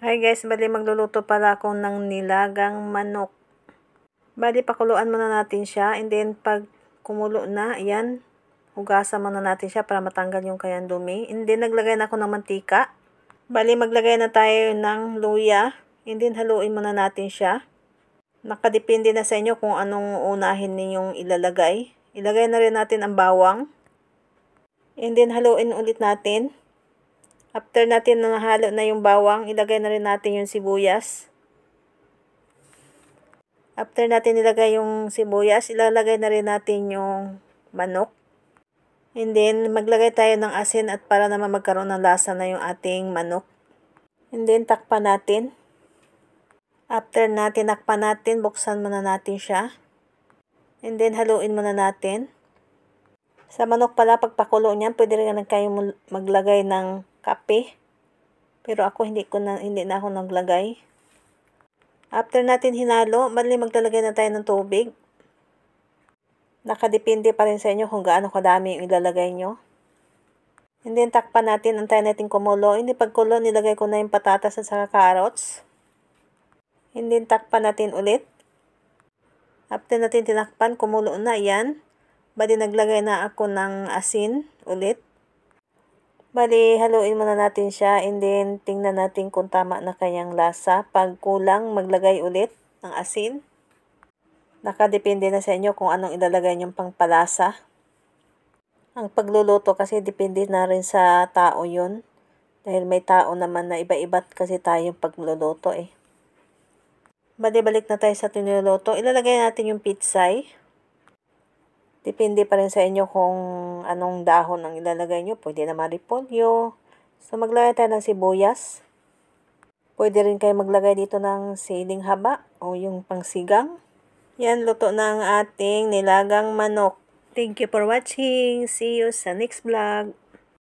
Hi guys, bali magluluto pala ako ng nilagang manok. Bali pakuluan muna natin siya and then pag kumulo na, ayan, hugasan muna natin siya para matanggal yung kanyang dumi. And then naglagay na ako ng mantika. Bali maglagay na tayo ng luya and then haluin muna natin siya. Nakadepende na sa inyo kung anong unahin ninyong ilalagay. Ilagay na rin natin ang bawang. And then haluin ulit natin. After natin nahalo na yung bawang, ilagay na rin natin yung sibuyas. After natin ilagay yung sibuyas, ilalagay na rin natin yung manok. And then, maglagay tayo ng asin at para naman magkaroon ng lasa na yung ating manok. And then, takpan natin. After natin takpan natin, buksan muna natin siya. And then, haluin muna natin. Sa manok pala, pagpakulo niyan, pwede rin kayo maglagay ng kape. Pero ako hindi na ako naglagay. After natin hinalo, bali maglalagay na tayo ng tubig. Nakadepende pa rin sa inyo kung gaano kadami yung ilalagay nyo. And then takpan natin, antayin natin kumulo. Hindi pagkulo, nilagay ko na yung patatas at saka carrots. And then takpan natin ulit. After natin tinakpan, kumulo na yan. Bali naglagay na ako ng asin ulit. Bali haluin muna natin siya and then tingnan natin kung tama na kanyang lasa. Pag kulang, maglagay ulit ng asin. Nakadepende na sa inyo kung anong ilalagay nyong pangpalasa. Ang pagluluto kasi depende na rin sa tao yun. Dahil may tao naman na iba-iba't kasi tayong pagluluto eh. Bali balik na tayo sa tinuluto. Ilalagay natin yung pitsay. Depende pa rin sa inyo kung anong dahon ang ilalagay nyo. Pwede naman repolyo. So, maglagay tayo ng sibuyas. Pwede rin kayo maglagay dito ng siling haba o yung pangsigang. Yan, luto na ang ating nilagang manok. Thank you for watching. See you sa next vlog.